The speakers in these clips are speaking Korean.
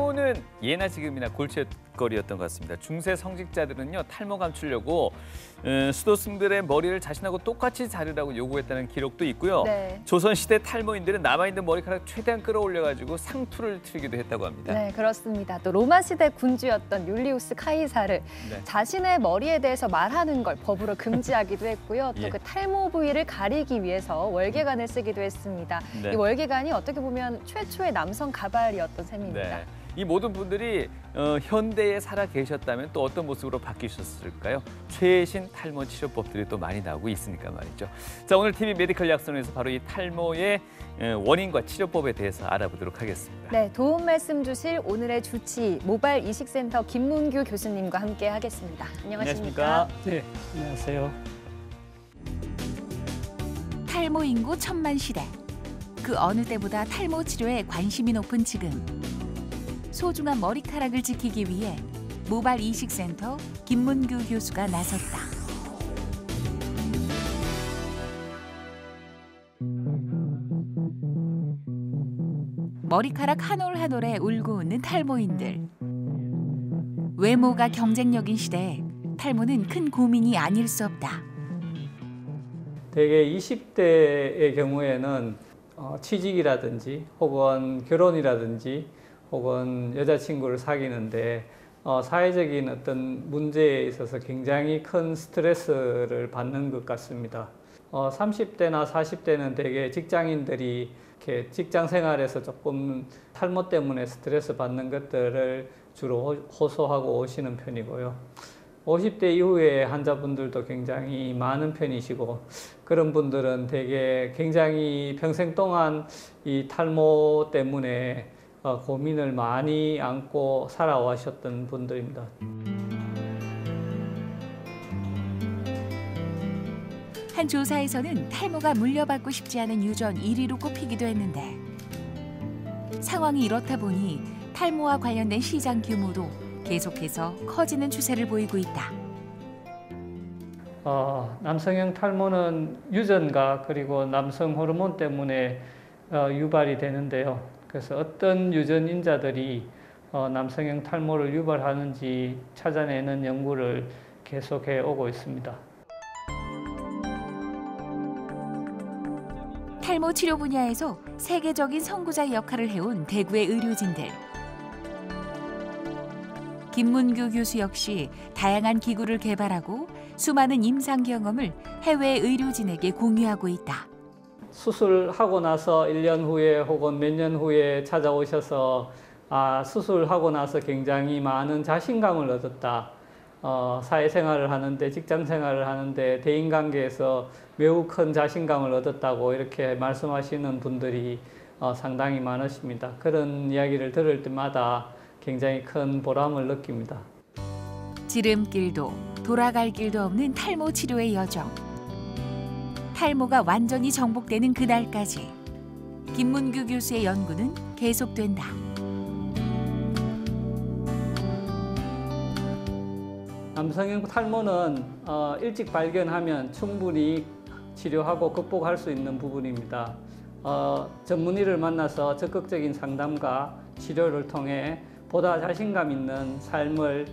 탈모는 예나 지금이나 골칫거리였던 것 같습니다. 중세 성직자들은요, 탈모 감추려고 수도승들의 머리를 자신하고 똑같이 자르라고 요구했다는 기록도 있고요. 네. 조선시대 탈모인들은 남아있는 머리카락 최대한 끌어올려가지고 상투를 트이기도 했다고 합니다. 네, 그렇습니다. 또 로마 시대 군주였던 율리우스 카이사르 자신의 머리에 대해서 말하는 걸 법으로 금지하기도 했고요. 또 그 탈모 부위를 가리기 위해서 월계관을 쓰기도 했습니다. 이 월계관이 어떻게 보면 최초의 남성 가발이었던 셈입니다. 네. 이 모든 분들이 현대에 살아 계셨다면 또 어떤 모습으로 바뀌셨을까요? 최신 탈모 치료법들이 또 많이 나오고 있으니까 말이죠. 자, 오늘 TV 메디컬 약선에서 바로 이 탈모의 원인과 치료법에 대해서 알아보도록 하겠습니다. 네, 도움 말씀 주실 오늘의 주치 모바일 이식센터 김문규 교수님과 함께 하겠습니다. 안녕하십니까? 네, 안녕하세요. 탈모 인구 천만 시대. 그 어느 때보다 탈모 치료에 관심이 높은 지금. 소중한 머리카락을 지키기 위해 모바일 이식센터 김문규 교수가 나섰다. 머리카락 한 올 한 올에 울고 웃는 탈모인들. 외모가 경쟁력인 시대에 탈모는 큰 고민이 아닐 수 없다. 대개 20대의 경우에는 취직이라든지 혹은 결혼이라든지 혹은 여자친구를 사귀는데 사회적인 어떤 문제에 있어서 굉장히 큰 스트레스를 받는 것 같습니다. 30대나 40대는 대개 직장인들이 이렇게 직장 생활에서 조금 탈모 때문에 스트레스 받는 것들을 주로 호소하고 오시는 편이고요. 50대 이후의 환자분들도 굉장히 많은 편이시고, 그런 분들은 대개 굉장히 평생 동안 이 탈모 때문에 고민을 많이 안고 살아오셨던 분들입니다. 한 조사에서는 탈모가 물려받고 싶지 않은 유전 1위로 꼽히기도 했는데, 상황이 이렇다 보니 탈모와 관련된 시장 규모도 계속해서 커지는 추세를 보이고 있다. 남성형 탈모는 유전과 그리고 남성 호르몬 때문에 유발이 되는데요. 그래서 어떤 유전인자들이 남성형 탈모를 유발하는지 찾아내는 연구를 계속해 오고 있습니다. 탈모 치료 분야에서 세계적인 선구자의 역할을 해온 대구의 의료진들. 김문규 교수 역시 다양한 기구를 개발하고 수많은 임상 경험을 해외 의료진에게 공유하고 있다. 수술하고 나서 1년 후에 혹은 몇 년 후에 찾아오셔서 수술하고 나서 굉장히 많은 자신감을 얻었다. 사회생활을 하는데, 직장생활을 하는데 대인관계에서 매우 큰 자신감을 얻었다고 이렇게 말씀하시는 분들이 상당히 많으십니다. 그런 이야기를 들을 때마다 굉장히 큰 보람을 느낍니다. 지름길도 돌아갈 길도 없는 탈모 치료의 여정. 탈모가 완전히 정복되는 그날까지 김문규 교수의 연구는 계속된다. 남성형 탈모는 일찍 발견하면 충분히 치료하고 극복할 수 있는 부분입니다. 전문의를 만나서 적극적인 상담과 치료를 통해 보다 자신감 있는 삶을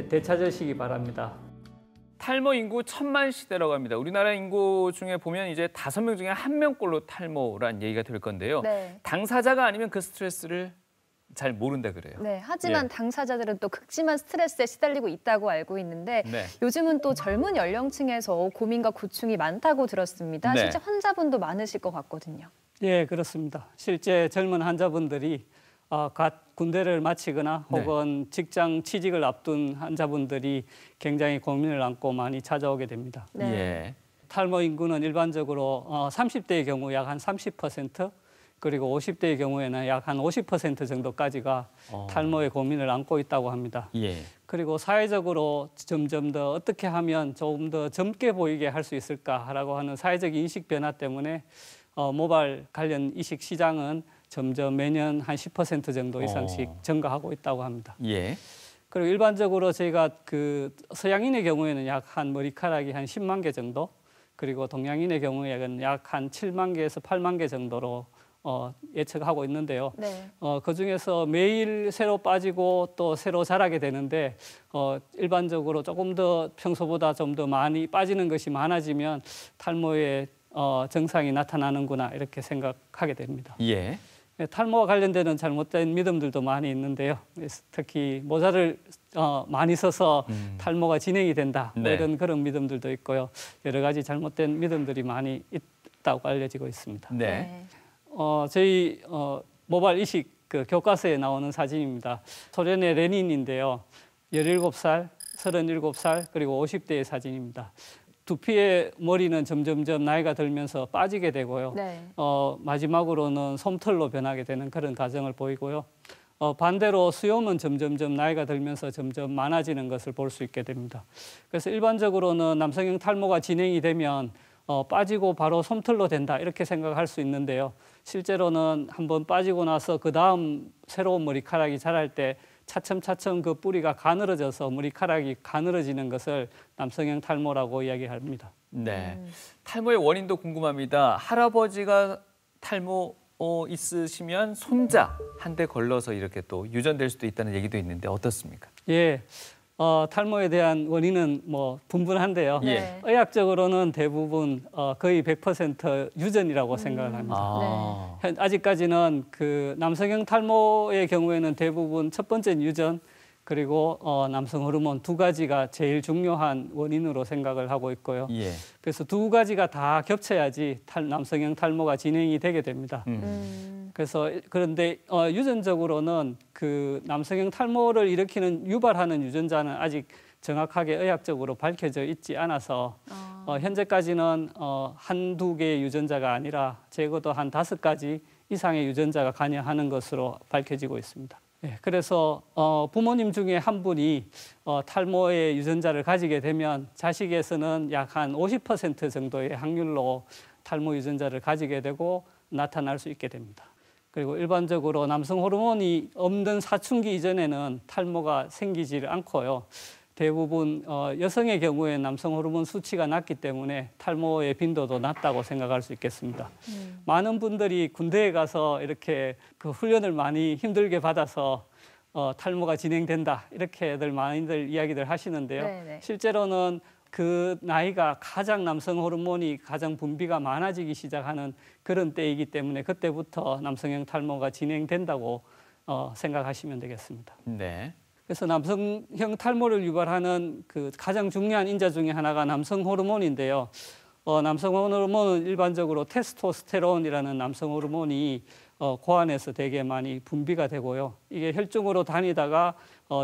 되찾으시기 바랍니다. 탈모 인구 천만 시대라고 합니다. 우리나라 인구 중에 보면 이제 5명 중에 1명꼴로 탈모란 얘기가 될 건데요. 네. 당사자가 아니면 그 스트레스를 잘 모른다 그래요. 네, 하지만 당사자들은 또 극심한 스트레스에 시달리고 있다고 알고 있는데 요즘은 또 젊은 연령층에서 고민과 고충이 많다고 들었습니다. 실제 환자분도 많으실 것 같거든요. 예, 그렇습니다. 실제 젊은 환자분들이 갓 군대를 마치거나 혹은 직장 취직을 앞둔 환자분들이 굉장히 고민을 안고 많이 찾아오게 됩니다. 탈모 인구는 일반적으로 30대의 경우 약 한 30%, 그리고 50대의 경우에는 약 한 50% 정도까지가 탈모의 고민을 안고 있다고 합니다. 그리고 사회적으로 점점 더 어떻게 하면 조금 더 젊게 보이게 할 수 있을까라고 하는 사회적 인식 변화 때문에 모발 관련 이식 시장은 점점 매년 한 10% 정도 이상씩 증가하고 있다고 합니다. 그리고 일반적으로 저희가 그 서양인의 경우에는 약 한 머리카락이 한 10만 개 정도, 그리고 동양인의 경우에는 약 한 7만 개에서 8만 개 정도로 예측하고 있는데요. 네. 그중에서 매일 새로 빠지고 또 새로 자라게 되는데 일반적으로 조금 더 평소보다 좀 더 많이 빠지는 것이 많아지면 탈모의 증상이 나타나는구나 이렇게 생각하게 됩니다. 예. 탈모와 관련되는 잘못된 믿음들도 많이 있는데요. 특히 모자를 많이 써서 탈모가 진행이 된다. 뭐 네. 이런 그런 믿음들도 있고요. 여러 가지 잘못된 믿음들이 많이 있다고 알려지고 있습니다. 네. 저희 모발 이식 그 교과서에 나오는 사진입니다. 소련의 레닌인데요. 17살, 37살 그리고 50대의 사진입니다. 두피의 머리는 점점점 나이가 들면서 빠지게 되고요. 네. 마지막으로는 솜털로 변하게 되는 그런 과정을 보이고요. 반대로 수염은 점점점 나이가 들면서 점점 많아지는 것을 볼 수 있게 됩니다. 그래서 일반적으로는 남성형 탈모가 진행이 되면 빠지고 바로 솜털로 된다 이렇게 생각할 수 있는데요. 실제로는 한번 빠지고 나서 그 다음 새로운 머리카락이 자랄 때 차츰차츰 그 뿌리가 가늘어져서 머리카락이 가늘어지는 것을 남성형 탈모라고 이야기합니다. 네. 탈모의 원인도 궁금합니다. 할아버지가 탈모 있으시면 손자한테 걸러서 이렇게 또 유전될 수도 있다는 얘기도 있는데 어떻습니까? 예. 탈모에 대한 원인은 뭐 분분한데요. 예. 의학적으로는 대부분 거의 100% 유전이라고 생각을 합니다. 아. 아직까지는 그 남성형 탈모의 경우에는 대부분 첫 번째는 유전 그리고 남성 호르몬 두 가지가 제일 중요한 원인으로 생각을 하고 있고요. 예. 그래서 두 가지가 다 겹쳐야지 남성형 탈모가 진행이 되게 됩니다. 그래서 그런데 유전적으로는 그 남성형 탈모를 일으키는 유발하는 유전자는 아직 정확하게 의학적으로 밝혀져 있지 않아서 현재까지는 한두 개의 유전자가 아니라 적어도 한 5가지 이상의 유전자가 관여하는 것으로 밝혀지고 있습니다. 네, 그래서 부모님 중에 한 분이 탈모의 유전자를 가지게 되면 자식에서는 약 한 50% 정도의 확률로 탈모 유전자를 가지게 되고 나타날 수 있게 됩니다. 그리고 일반적으로 남성 호르몬이 없는 사춘기 이전에는 탈모가 생기지 않고요. 대부분 여성의 경우에 남성 호르몬 수치가 낮기 때문에 탈모의 빈도도 낮다고 생각할 수 있겠습니다. 많은 분들이 군대에 가서 이렇게 그 훈련을 많이 힘들게 받아서 탈모가 진행된다 이렇게들 많이들 이야기들 하시는데요. 네네. 실제로는 그 나이가 가장 남성 호르몬이 가장 분비가 많아지기 시작하는 그런 때이기 때문에 그때부터 남성형 탈모가 진행된다고 생각하시면 되겠습니다. 네. 그래서 남성형 탈모를 유발하는 그 가장 중요한 인자 중에 하나가 남성 호르몬인데요. 남성 호르몬은 일반적으로 테스토스테론이라는 남성 호르몬이 고안에서 되게 많이 분비가 되고요. 이게 혈중으로 다니다가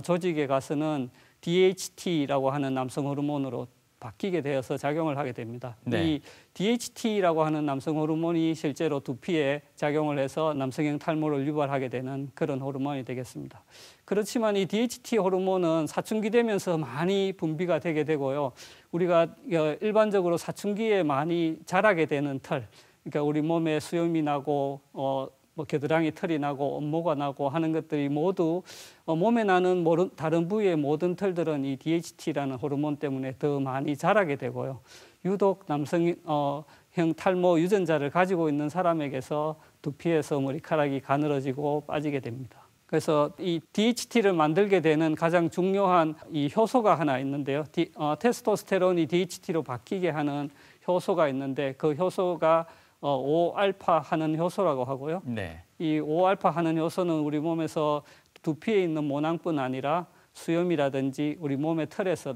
조직에 가서는 DHT라고 하는 남성 호르몬으로 바뀌게 되어서 작용을 하게 됩니다. 네. 이 DHT라고 하는 남성 호르몬이 실제로 두피에 작용을 해서 남성형 탈모를 유발하게 되는 그런 호르몬이 되겠습니다. 그렇지만 이 DHT 호르몬은 사춘기 되면서 많이 분비가 되게 되고요. 우리가 일반적으로 사춘기에 많이 자라게 되는 털, 그러니까 우리 몸에 수염이 나고 뭐 겨드랑이 털이 나고 온모가 나고 하는 것들이 모두 몸에 나는 다른 부위의 모든 털들은 이 DHT라는 호르몬 때문에 더 많이 자라게 되고요. 유독 남성형 탈모 유전자를 가지고 있는 사람에게서 두피에서 머리카락이 가늘어지고 빠지게 됩니다. 그래서 이 DHT를 만들게 되는 가장 중요한 이 효소가 하나 있는데요. 테스토스테론이 DHT로 바뀌게 하는 효소가 있는데 그 효소가 5알파 하는 효소라고 하고요. 네. 이 5알파 하는 효소는 우리 몸에서 두피에 있는 모낭뿐 아니라 수염이라든지 우리 몸의 털에서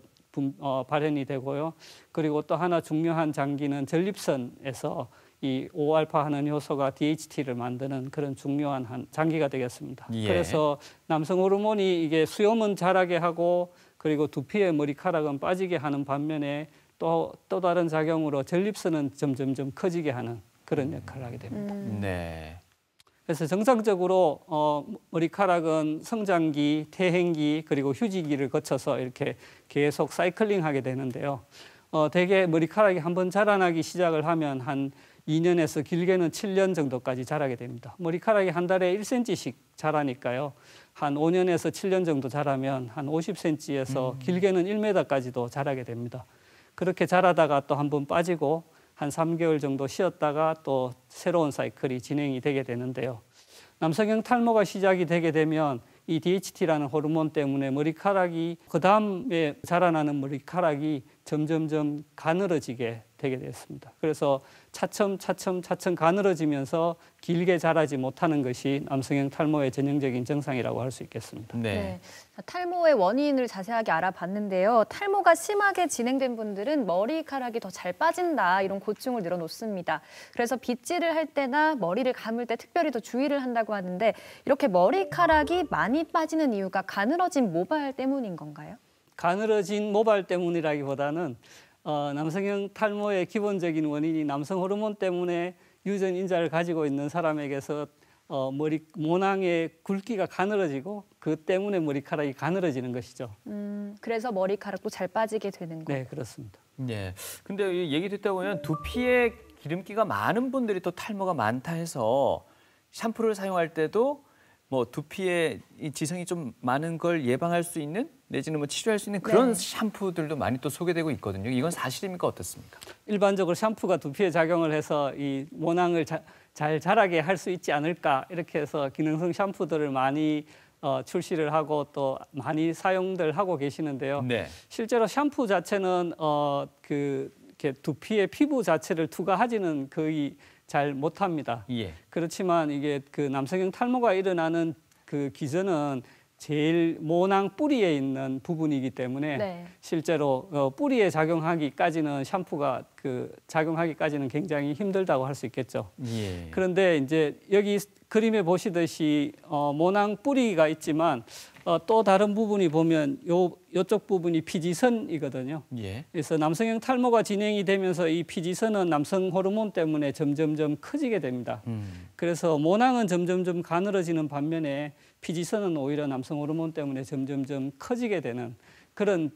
발현이 되고요. 그리고 또 하나 중요한 장기는 전립선에서 이 5알파 하는 효소가 DHT를 만드는 그런 중요한 한 장기가 되겠습니다. 예. 그래서 남성 호르몬이 이게 수염은 자라게 하고 그리고 두피의 머리카락은 빠지게 하는 반면에 또 다른 작용으로 전립선은 점점점 커지게 하는 그런 역할을 하게 됩니다. 네. 그래서 정상적으로 머리카락은 성장기, 퇴행기 그리고 휴지기를 거쳐서 이렇게 계속 사이클링하게 되는데요. 대개 머리카락이 한번 자라나기 시작을 하면 한 2년에서 길게는 7년 정도까지 자라게 됩니다. 머리카락이 한 달에 1cm씩 자라니까요. 한 5년에서 7년 정도 자라면 한 50cm에서 길게는 1m까지도 자라게 됩니다. 그렇게 자라다가 또 한번 빠지고 한 3개월 정도 쉬었다가 또 새로운 사이클이 진행이 되게 되는데요. 남성형 탈모가 시작이 되게 되면 이 DHT라는 호르몬 때문에 머리카락이 그다음에 자라나는 머리카락이 점점점 가늘어지게 되게 됐습니다. 그래서 차츰 가늘어지면서 길게 자라지 못하는 것이 남성형 탈모의 전형적인 증상이라고 할 수 있겠습니다. 네. 탈모의 원인을 자세하게 알아봤는데요. 탈모가 심하게 진행된 분들은 머리카락이 더 잘 빠진다 이런 고충을 늘어놓습니다. 그래서 빗질을 할 때나 머리를 감을 때 특별히 더 주의를 한다고 하는데 이렇게 머리카락이 많이 빠지는 이유가 가늘어진 모발 때문인 건가요? 가늘어진 모발 때문이라기보다는 남성형 탈모의 기본적인 원인이 남성 호르몬 때문에 유전 인자를 가지고 있는 사람에게서 모낭의 굵기가 가늘어지고 그 때문에 머리카락이 가늘어지는 것이죠. 그래서 머리카락도 잘 빠지게 되는 거예요. 네, 그렇습니다. 네. 근데 얘기 듣다 보면 두피에 기름기가 많은 분들이 또 탈모가 많다 해서 샴푸를 사용할 때도 뭐 두피에 이 지성이 좀 많은 걸 예방할 수 있는 내지는 뭐 치료할 수 있는 그런 샴푸들도 많이 또 소개되고 있거든요. 이건 사실입니까? 어떻습니까? 일반적으로 샴푸가 두피에 작용을 해서 이 모낭을 잘 자라게 할 수 있지 않을까 이렇게 해서 기능성 샴푸들을 많이 출시를 하고 또 많이 사용들 하고 계시는데요. 네. 실제로 샴푸 자체는 이렇게 두피의 피부 자체를 투과하지는 거의 잘 못합니다. 예. 그렇지만 이게 그 남성형 탈모가 일어나는 그 기전은 제일 모낭 뿌리에 있는 부분이기 때문에 실제로 뿌리에 작용하기까지는 샴푸가 작용하기까지는 굉장히 힘들다고 할 수 있겠죠. 예. 그런데 이제 여기 그림에 보시듯이 모낭 뿌리가 있지만 또 다른 부분이 보면 요쪽 부분이 피지선이거든요. 예. 그래서 남성형 탈모가 진행이 되면서 이 피지선은 남성 호르몬 때문에 점점점 커지게 됩니다. 그래서 모낭은 점점점 가늘어지는 반면에 피지선은 오히려 남성 호르몬 때문에 점점점 커지게 되는 그런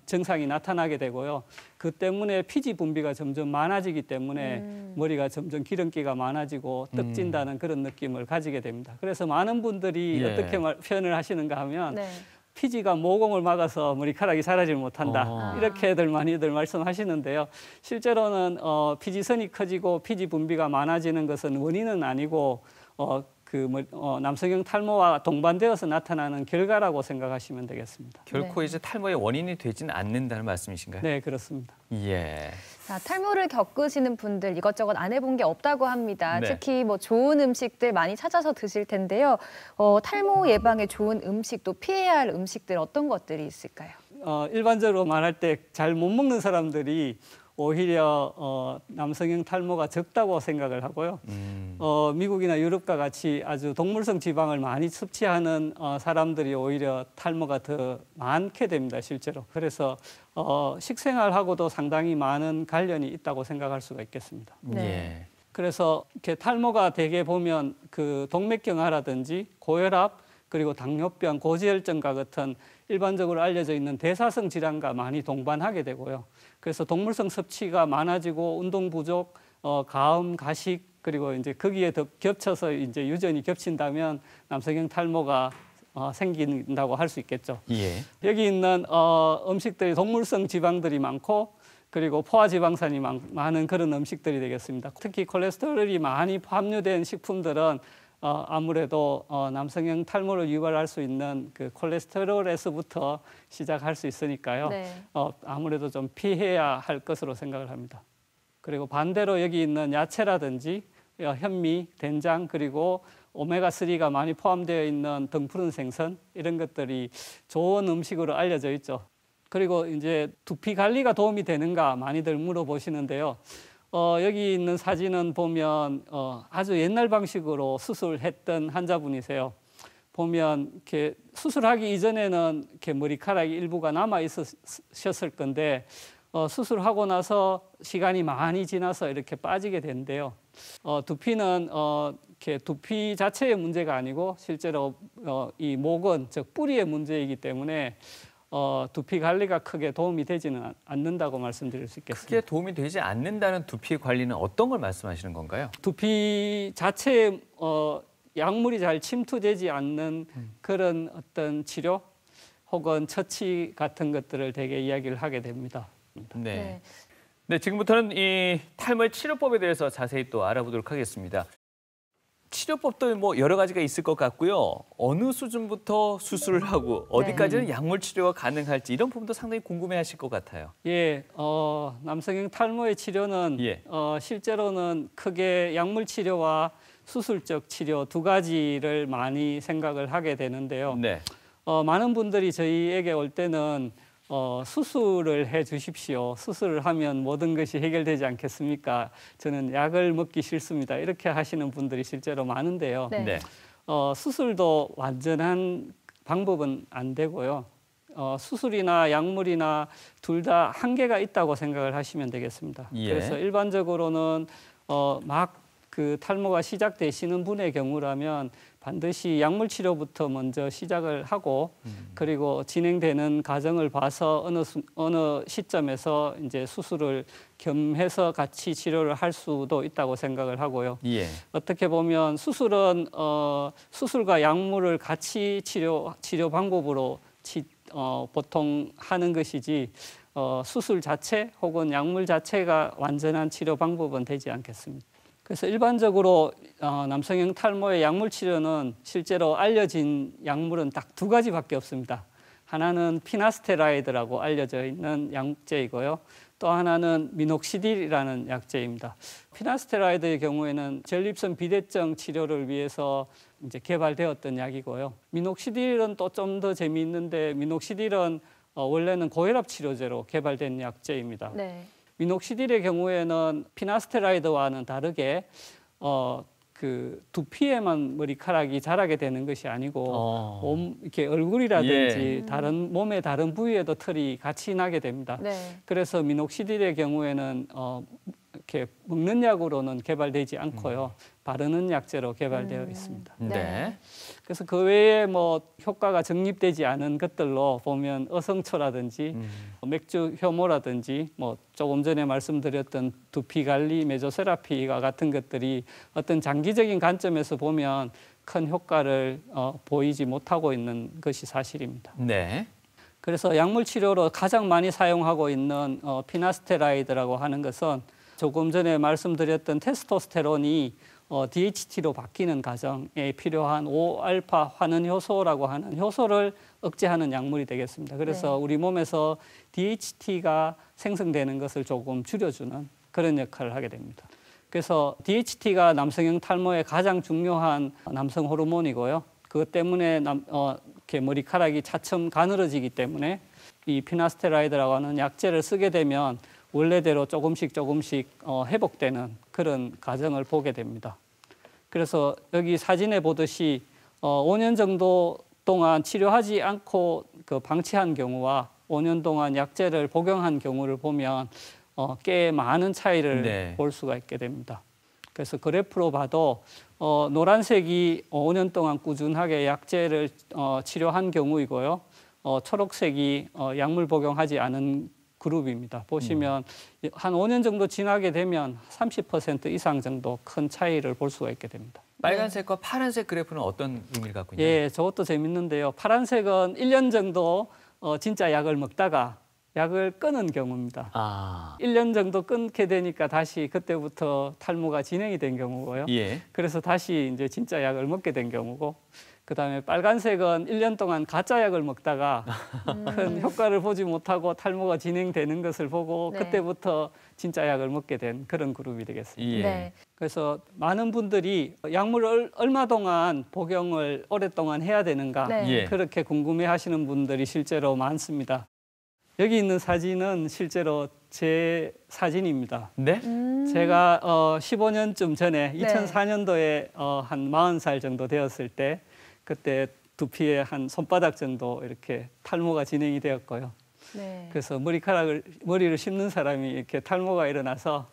증상이 나타나게 되고요. 그 때문에 피지 분비가 점점 많아지기 때문에 머리가 점점 기름기가 많아지고 떡진다는 그런 느낌을 가지게 됩니다. 그래서 많은 분들이 어떻게 표현을 하시는가 하면 피지가 모공을 막아서 머리카락이 자라질 못한다. 이렇게들 많이들 말씀하시는데요. 실제로는 피지선이 커지고 피지 분비가 많아지는 것은 원인은 아니고 남성형 탈모와 동반되어서 나타나는 결과라고 생각하시면 되겠습니다. 결코 이제 탈모의 원인이 되지는 않는다는 말씀이신가요? 네, 그렇습니다. 예. 자, 탈모를 겪으시는 분들 이것저것 안 해본 게 없다고 합니다. 특히 뭐 좋은 음식들 많이 찾아서 드실 텐데요. 탈모 예방에 좋은 음식 또 피해야 할 음식들 어떤 것들이 있을까요? 일반적으로 말할 때 잘 못 먹는 사람들이 오히려 남성형 탈모가 적다고 생각을 하고요. 미국이나 유럽과 같이 아주 동물성 지방을 많이 섭취하는 사람들이 오히려 탈모가 더 많게 됩니다, 실제로. 그래서 식생활하고도 상당히 많은 관련이 있다고 생각할 수가 있겠습니다. 네. 그래서 이렇게 탈모가 대개 보면 그 동맥경화라든지 고혈압 그리고 당뇨병, 고지혈증과 같은 일반적으로 알려져 있는 대사성 질환과 많이 동반하게 되고요. 그래서 동물성 섭취가 많아지고 운동 부족, 가음, 가식 그리고 이제 거기에 더 겹쳐서 이제 유전이 겹친다면 남성형 탈모가 생긴다고 할 수 있겠죠. 예. 여기 있는 음식들이 동물성 지방들이 많고 그리고 포화지방산이 많은 그런 음식들이 되겠습니다. 특히 콜레스테롤이 많이 함유된 식품들은 아무래도 남성형 탈모를 유발할 수 있는 그 콜레스테롤에서부터 시작할 수 있으니까요. 아무래도 좀 피해야 할 것으로 생각을 합니다. 그리고 반대로 여기 있는 야채라든지 현미, 된장 그리고 오메가3가 많이 포함되어 있는 등푸른 생선 이런 것들이 좋은 음식으로 알려져 있죠. 그리고 이제 두피 관리가 도움이 되는가 많이들 물어보시는데요. 여기 있는 사진은 보면 아주 옛날 방식으로 수술했던 환자분이세요. 보면 이렇게 수술하기 이전에는 이렇게 머리카락이 일부가 남아 있으셨을 건데 수술하고 나서 시간이 많이 지나서 이렇게 빠지게 된대요. 두피는 이렇게 두피 자체의 문제가 아니고 실제로 이 모근 즉 뿌리의 문제이기 때문에 두피 관리가 크게 도움이 되지는 않는다고 말씀드릴 수 있겠습니다. 크게 도움이 되지 않는다는 두피 관리는 어떤 걸 말씀하시는 건가요? 두피 자체에 약물이 잘 침투되지 않는 그런 어떤 치료 혹은 처치 같은 것들을 되게 이야기를 하게 됩니다. 네. 네, 지금부터는 이 탈모의 치료법에 대해서 자세히 또 알아보도록 하겠습니다. 치료법도 뭐 여러 가지가 있을 것 같고요. 어느 수준부터 수술을 하고 어디까지는 약물 치료가 가능할지 이런 부분도 상당히 궁금해하실 것 같아요. 예, 남성형 탈모의 치료는 실제로는 크게 약물 치료와 수술적 치료 두 가지를 많이 생각을 하게 되는데요. 네. 많은 분들이 저희에게 올 때는 수술을 해 주십시오. 수술을 하면 모든 것이 해결되지 않겠습니까? 저는 약을 먹기 싫습니다. 이렇게 하시는 분들이 실제로 많은데요. 네. 네. 수술도 완전한 방법은 안 되고요. 수술이나 약물이나 둘 다 한계가 있다고 생각을 하시면 되겠습니다. 예. 그래서 일반적으로는 막 그 탈모가 시작되시는 분의 경우라면 반드시 약물 치료부터 먼저 시작을 하고 그리고 진행되는 과정을 봐서 어느 시점에서 이제 수술을 겸해서 같이 치료를 할 수도 있다고 생각을 하고요. 예. 어떻게 보면 수술은 수술과 약물을 같이 치료 방법으로 보통 하는 것이지 수술 자체 혹은 약물 자체가 완전한 치료 방법은 되지 않겠습니다. 그래서 일반적으로 남성형 탈모의 약물 치료는 실제로 알려진 약물은 딱 두 가지밖에 없습니다. 하나는 피나스테라이드라고 알려져 있는 약제이고요. 또 하나는 미녹시딜이라는 약제입니다. 피나스테라이드의 경우에는 전립선 비대증 치료를 위해서 이제 개발되었던 약이고요. 미녹시딜은 또 좀 더 재미있는데 미녹시딜은 원래는 고혈압 치료제로 개발된 약제입니다. 네. 미녹시딜의 경우에는 피나스테라이드와는 다르게 그 두피에만 머리카락이 자라게 되는 것이 아니고 몸 이렇게 얼굴이라든지 다른 몸의 다른 부위에도 털이 같이 나게 됩니다. 네. 그래서 미녹시딜의 경우에는 이렇게 먹는 약으로는 개발되지 않고요. 바르는 약제로 개발되어 있습니다. 네. 그래서 그 외에 뭐 효과가 정립되지 않은 것들로 보면 어성초라든지 맥주 효모라든지 뭐 조금 전에 말씀드렸던 두피 관리 메조세라피가 같은 것들이 어떤 장기적인 관점에서 보면 큰 효과를 보이지 못하고 있는 것이 사실입니다. 네. 그래서 약물 치료로 가장 많이 사용하고 있는 피나스테라이드라고 하는 것은 조금 전에 말씀드렸던 테스토스테론이 DHT로 바뀌는 과정에 필요한 5알파 환원 효소라고 하는 효소를 억제하는 약물이 되겠습니다. 그래서 우리 몸에서 DHT가 생성되는 것을 조금 줄여주는 그런 역할을 하게 됩니다. 그래서 DHT가 남성형 탈모의 가장 중요한 남성 호르몬이고요. 그것 때문에 이렇게 머리카락이 차츰 가늘어지기 때문에 이 피나스테라이드라고 하는 약제를 쓰게 되면 원래대로 조금씩 회복되는 그런 과정을 보게 됩니다. 그래서 여기 사진에 보듯이 5년 정도 동안 치료하지 않고 방치한 경우와 5년 동안 약제를 복용한 경우를 보면 꽤 많은 차이를 볼 수가 있게 됩니다. 그래서 그래프로 봐도 노란색이 5년 동안 꾸준하게 약제를 치료한 경우이고요. 초록색이 약물 복용하지 않은 그룹입니다. 보시면 한 5년 정도 지나게 되면 30% 이상 정도 큰 차이를 볼 수가 있게 됩니다. 빨간색과 파란색 그래프는 어떤 의미를 갖고 있나요? 예, 저것도 재밌는데요. 파란색은 1년 정도 진짜 약을 먹다가 약을 끊은 경우입니다. 1년 정도 끊게 되니까 다시 그때부터 탈모가 진행이 된 경우고요. 그래서 다시 이제 진짜 약을 먹게 된 경우고, 그다음에 빨간색은 1년 동안 가짜 약을 먹다가 큰 효과를 보지 못하고 탈모가 진행되는 것을 보고 그때부터 진짜 약을 먹게 된 그런 그룹이 되겠습니다. 그래서 많은 분들이 약물을 얼마 동안 복용을 오랫동안 해야 되는가 그렇게 궁금해하시는 분들이 실제로 많습니다. 여기 있는 사진은 실제로 제 사진입니다. 제가 15년쯤 전에 2004년도에 한 40살 정도 되었을 때 그때 두피에 한 손바닥 정도 이렇게 탈모가 진행이 되었고요. 그래서 머리를 심는 사람이 이렇게 탈모가 일어나서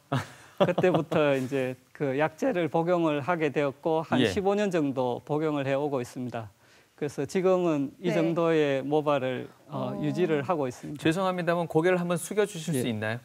그때부터 이제 그 약제를 복용을 하게 되었고 한 15년 정도 복용을 해오고 있습니다. 그래서 지금은 이 정도의 모발을 유지를 하고 있습니다. 죄송합니다만 고개를 한번 숙여 주실 수 있나요?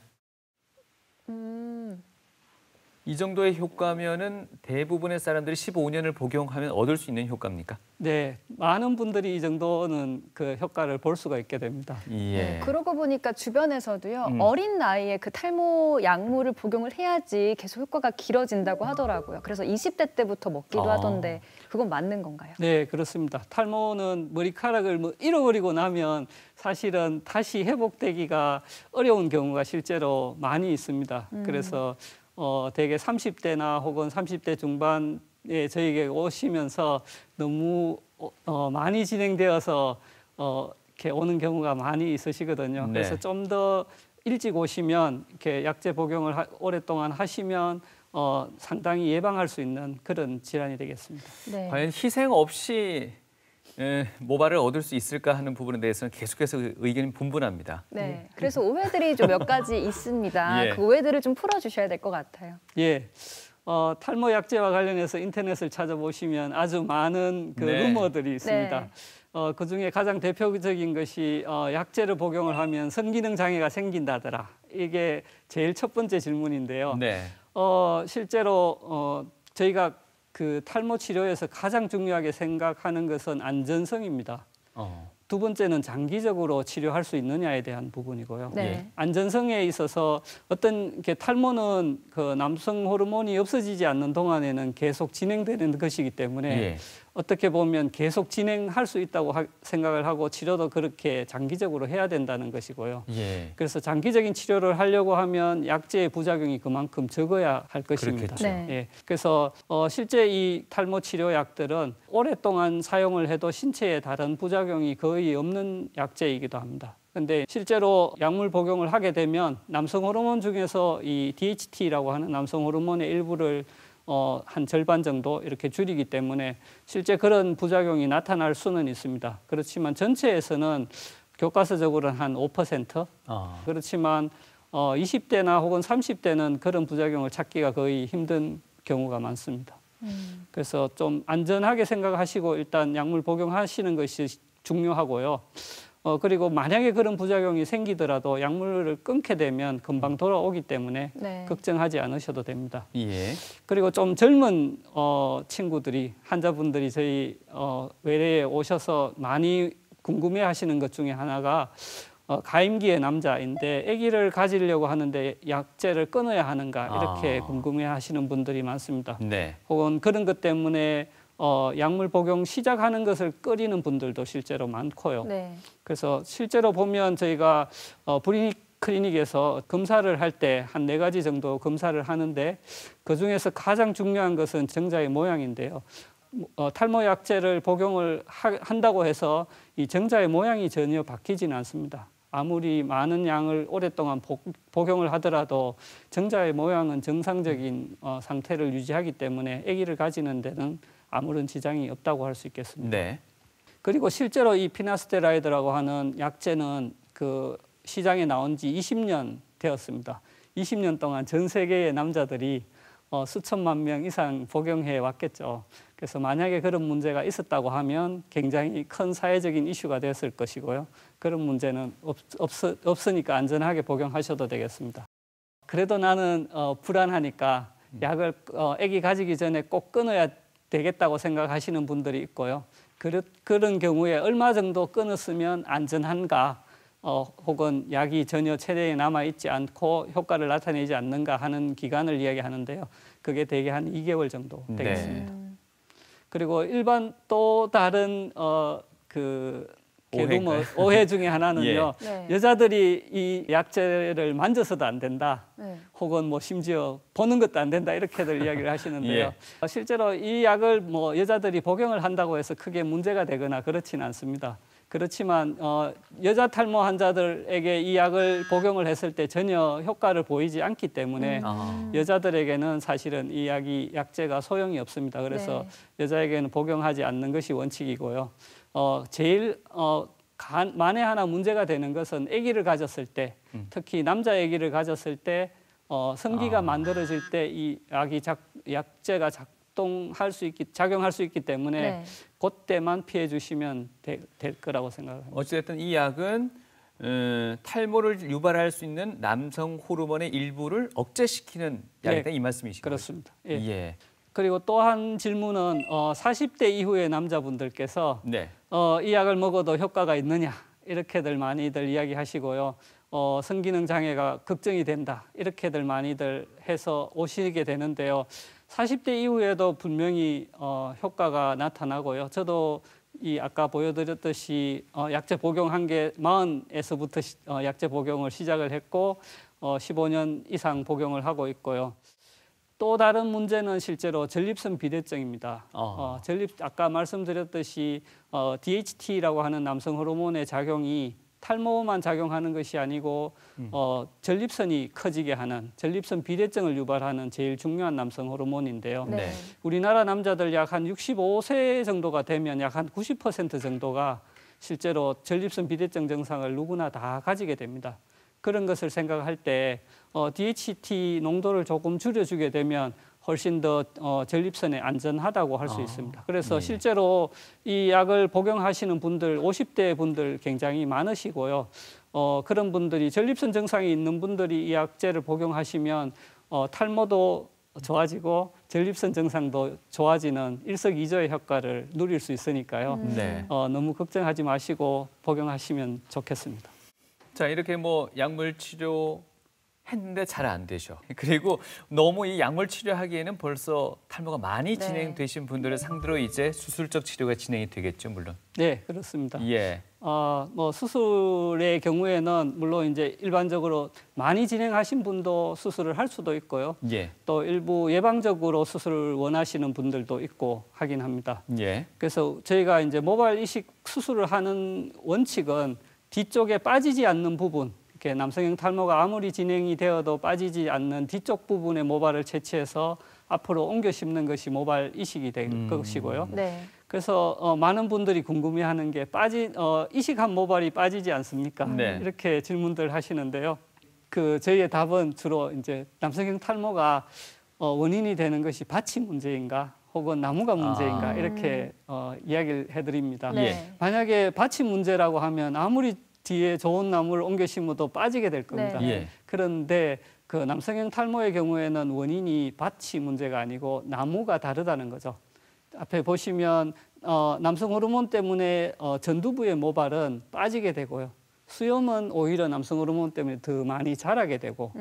이 정도의 효과면은 대부분의 사람들이 15년을 복용하면 얻을 수 있는 효과입니까? 네, 많은 분들이 이 정도는 그 효과를 볼 수가 있게 됩니다. 예. 네, 그러고 보니까 주변에서도요. 어린 나이에 그 탈모 약물을 복용을 해야지 계속 효과가 길어진다고 하더라고요. 그래서 20대 때부터 먹기도 하던데 그건 맞는 건가요? 네, 그렇습니다. 탈모는 머리카락을 뭐 잃어버리고 나면 사실은 다시 회복되기가 어려운 경우가 실제로 많이 있습니다. 그래서 대개 30대나 혹은 30대 중반에 저에게 오시면서 너무 많이 진행되어서 이렇게 오는 경우가 많이 있으시거든요. 네. 그래서 좀 더 일찍 오시면 이렇게 약제 복용을 오랫동안 하시면 상당히 예방할 수 있는 그런 질환이 되겠습니다. 네. 과연 희생 없이 모발을 얻을 수 있을까 하는 부분에 대해서는 계속해서 의견이 분분합니다. 네. 그래서 오해들이 좀 몇 가지 있습니다. 예. 그 오해들을 좀 풀어주셔야 될 것 같아요. 예. 탈모 약제와 관련해서 인터넷을 찾아보시면 아주 많은 그 네. 루머들이 있습니다. 네. 그중에 가장 대표적인 것이 약제를 복용을 하면 성기능 장애가 생긴다더라. 이게 제일 첫 번째 질문인데요. 네. 실제로 저희가 그 탈모 치료에서 가장 중요하게 생각하는 것은 안전성입니다. 두 번째는 장기적으로 치료할 수 있느냐에 대한 부분이고요. 네. 안전성에 있어서 어떤 게 탈모는 그 남성 호르몬이 없어지지 않는 동안에는 계속 진행되는 것이기 때문에 예. 어떻게 보면 계속 진행할 수 있다고 생각을 하고 치료도 그렇게 장기적으로 해야 된다는 것이고요. 예. 그래서 장기적인 치료를 하려고 하면 약제의 부작용이 그만큼 적어야 할 것입니다. 그렇겠죠. 네. 예, 그래서 실제 이 탈모 치료약들은 오랫동안 사용을 해도 신체에 다른 부작용이 거의 없는 약제이기도 합니다. 근데 실제로 약물 복용을 하게 되면 남성 호르몬 중에서 이 DHT라고 하는 남성 호르몬의 일부를 한 절반 정도 이렇게 줄이기 때문에 실제 그런 부작용이 나타날 수는 있습니다. 그렇지만 전체에서는 교과서적으로는 한 5%. 그렇지만 20대나 혹은 30대는 그런 부작용을 찾기가 거의 힘든 경우가 많습니다. 그래서 좀 안전하게 생각하시고 일단 약물 복용하시는 것이 중요하고요. 그리고 만약에 그런 부작용이 생기더라도 약물을 끊게 되면 금방 돌아오기 때문에 네. 걱정하지 않으셔도 됩니다. 예. 그리고 좀 젊은 친구들이 환자분들이 저희 외래에 오셔서 많이 궁금해하시는 것 중에 하나가 가임기의 남자인데 아기를 가지려고 하는데 약제를 끊어야 하는가 이렇게 궁금해하시는 분들이 많습니다. 네. 혹은 그런 것 때문에 약물 복용 시작하는 것을 꺼리는 분들도 실제로 많고요. 네. 그래서 실제로 보면 저희가 클리닉에서 검사를 할 때 한 4가지 정도 검사를 하는데 그중에서 가장 중요한 것은 정자의 모양인데요. 탈모 약제를 복용을 한다고 해서 이 정자의 모양이 전혀 바뀌지는 않습니다. 아무리 많은 양을 오랫동안 복용을 하더라도 정자의 모양은 정상적인 상태를 유지하기 때문에 아기를 가지는 데는 아무런 지장이 없다고 할 수 있겠습니다. 네. 그리고 실제로 이 피나스테라이드라고 하는 약제는 그 시장에 나온 지 20년 되었습니다. 20년 동안 전 세계의 남자들이 수천만 명 이상 복용해 왔겠죠. 그래서 만약에 그런 문제가 있었다고 하면 굉장히 큰 사회적인 이슈가 됐을 것이고요. 그런 문제는 없으니까 안전하게 복용하셔도 되겠습니다. 그래도 나는 불안하니까 약을 아기 가지기 전에 꼭 끊어야 되겠다고 생각하시는 분들이 있고요. 그런 경우에 얼마 정도 끊었으면 안전한가 혹은 약이 전혀 체내에 남아있지 않고 효과를 나타내지 않는가 하는 기간을 이야기하는데요. 그게 대개 한 2개월 정도 되겠습니다. 네. 그리고 일반 또 다른 오해 중에 하나는요. 예. 네. 여자들이 이 약제를 만져서도 안 된다. 네. 혹은 뭐 심지어 보는 것도 안 된다 이렇게들 이야기를 하시는데요. 예. 실제로 이 약을 뭐 여자들이 복용을 한다고 해서 크게 문제가 되거나 그렇지는 않습니다. 그렇지만 여자 탈모 환자들에게 이 약을 복용을 했을 때 전혀 효과를 보이지 않기 때문에 여자들에게는 사실은 이 약제가 소용이 없습니다. 그래서 네. 여자에게는 복용하지 않는 것이 원칙이고요. 제일 만에 하나 문제가 되는 것은 아기를 가졌을 때, 특히 남자 아기를 가졌을 때 성기가 만들어질 때 이 약제가 작용할 수 있기 때문에 네. 그때만 피해 주시면 될 거라고 생각합니다. 어찌됐든 이 약은 탈모를 유발할 수 있는 남성 호르몬의 일부를 억제시키는 약이다 이 말씀이신가요? 그렇습니다. 예. 예. 그리고 또 한 질문은 40대 이후의 남자분들께서 네. 이 약을 먹어도 효과가 있느냐 이렇게들 많이들 이야기하시고요. 성기능 장애가 걱정이 된다 이렇게들 많이들 해서 오시게 되는데요. 40대 이후에도 분명히 효과가 나타나고요. 저도 이 아까 보여드렸듯이 약제 복용한 게 40에서부터 약제 복용을 시작을 했고 15년 이상 복용을 하고 있고요. 또 다른 문제는 실제로 전립선 비대증입니다. 아까 말씀드렸듯이 DHT라고 하는 남성 호르몬의 작용이 탈모만 작용하는 것이 아니고 전립선이 커지게 하는 전립선 비대증을 유발하는 제일 중요한 남성 호르몬인데요. 네. 우리나라 남자들 약 한 65세 정도가 되면 약 한 90% 정도가 실제로 전립선 비대증 증상을 누구나 다 가지게 됩니다. 그런 것을 생각할 때 DHT 농도를 조금 줄여주게 되면 훨씬 더 전립선에 안전하다고 할 수 있습니다. 그래서 실제로 이 약을 복용하시는 분들, 50대 분들 굉장히 많으시고요. 그런 분들이 전립선 증상이 있는 분들이 이 약제를 복용하시면 탈모도 좋아지고 전립선 증상도 좋아지는 일석이조의 효과를 누릴 수 있으니까요. 네. 너무 걱정하지 마시고 복용하시면 좋겠습니다. 자, 이렇게 뭐 약물 치료 했는데 잘 안 되셔. 그리고 너무 이 약물 치료하기에는 벌써 탈모가 많이 네. 진행되신 분들을 상대로 이제 수술적 치료가 진행이 되겠죠, 물론. 네, 그렇습니다. 예. 뭐 수술의 경우에는 물론 이제 일반적으로 많이 진행하신 분도 수술을 할 수도 있고요. 예. 또 일부 예방적으로 수술을 원하시는 분들도 있고 하긴 합니다. 예. 그래서 저희가 이제 모발 이식 수술을 하는 원칙은 뒤쪽에 빠지지 않는 부분, 이렇게 남성형 탈모가 아무리 진행이 되어도 빠지지 않는 뒤쪽 부분의 모발을 채취해서 앞으로 옮겨 심는 것이 모발 이식이 될 것이고요. 네. 그래서 많은 분들이 궁금해하는 게 이식한 모발이 빠지지 않습니까? 네. 이렇게 질문들 하시는데요. 저희의 답은 주로 이제 남성형 탈모가 원인이 되는 것이 받침 문제인가? 혹은 나무가 문제인가 이렇게 이야기를 해드립니다. 네. 만약에 받침 문제라고 하면 아무리 뒤에 좋은 나무를 옮겨 심어도 빠지게 될 겁니다. 네. 예. 그런데 그 남성형 탈모의 경우에는 원인이 받침 문제가 아니고 나무가 다르다는 거죠. 앞에 보시면 남성 호르몬 때문에 전두부의 모발은 빠지게 되고요. 수염은 오히려 남성 호르몬 때문에 더 많이 자라게 되고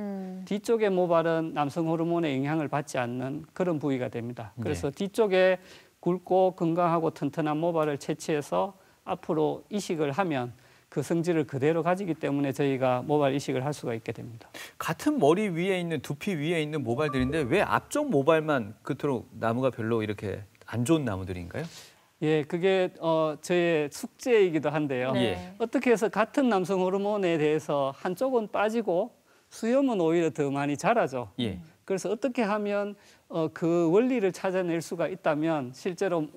뒤쪽의 모발은 남성 호르몬의 영향을 받지 않는 그런 부위가 됩니다. 그래서 뒤쪽에 굵고 건강하고 튼튼한 모발을 채취해서 앞으로 이식을 하면 그 성질을 그대로 가지기 때문에 저희가 모발 이식을 할 수가 있게 됩니다. 같은 머리 위에 있는 두피 위에 있는 모발들인데 왜 앞쪽 모발만 그토록 나무가 별로 이렇게 안 좋은 나무들인가요? 예, 그게 저의 숙제이기도 한데요. 네. 어떻게 해서 같은 남성 호르몬에 대해서 한쪽은 빠지고 수염은 오히려 더 많이 자라죠. 예. 그래서 어떻게 하면 그 원리를 찾아낼 수가 있다면 실제로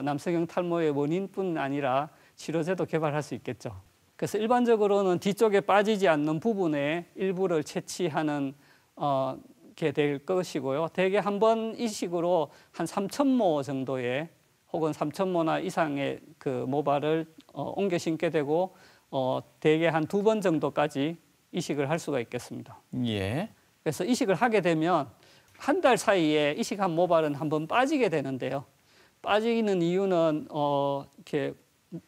남성형 탈모의 원인뿐 아니라 치료제도 개발할 수 있겠죠. 그래서 일반적으로는 뒤쪽에 빠지지 않는 부분에 일부를 채취하는 게 될 것이고요. 대개 한 번 이식으로 한 3,000모 정도의 혹은 3,000모나 이상의 그 모발을 옮겨 심게 되고 대개 한 2번 정도까지 이식을 할 수가 있겠습니다. 예. 그래서 이식을 하게 되면 한 달 사이에 이식한 모발은 한번 빠지게 되는데요. 빠지는 이유는 이렇게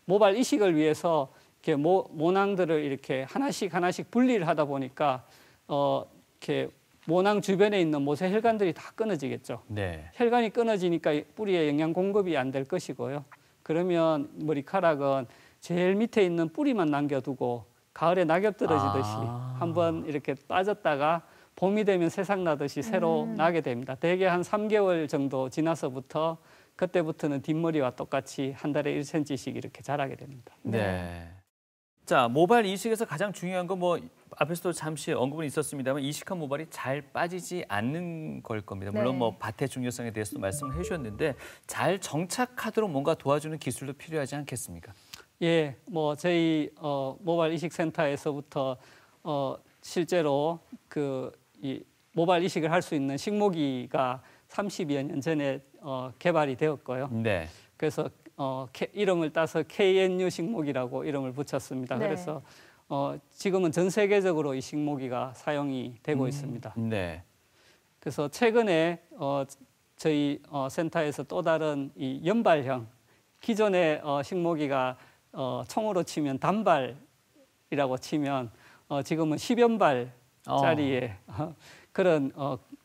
모발 이식을 위해서 이렇게 모낭들을 이렇게 하나씩 분리를 하다 보니까 이렇게 모낭 주변에 있는 모세 혈관들이 다 끊어지겠죠. 네. 혈관이 끊어지니까 뿌리에 영양 공급이 안 될 것이고요. 그러면 머리카락은 제일 밑에 있는 뿌리만 남겨두고 가을에 낙엽 떨어지듯이 한번 이렇게 빠졌다가 봄이 되면 새싹 나듯이 새로 나게 됩니다. 대개 한 3개월 정도 지나서부터 그때부터는 뒷머리와 똑같이 한 달에 1cm씩 이렇게 자라게 됩니다. 네. 자, 모발 이식에서 가장 중요한 건 뭐 앞에서도 잠시 언급은 있었습니다만 이식한 모발이 잘 빠지지 않는 걸 겁니다. 물론 네. 뭐 밭의 중요성에 대해서도 말씀을 해주셨는데 잘 정착하도록 뭔가 도와주는 기술도 필요하지 않겠습니까? 예, 뭐 저희 모발 이식 센터에서부터 실제로 이 모발 이식을 할 수 있는 식모기가 30여 년 전에 개발이 되었고요. 네. 그래서 이름을 따서 KNU 식목이라고 이름을 붙였습니다. 네. 그래서 지금은 전 세계적으로 이 식모기가 사용이 되고 있습니다. 네. 그래서 최근에 저희 센터에서 또 다른 이 연발형, 기존의 식모기가 총으로 치면 단발이라고 치면 지금은 10연발짜리의 그런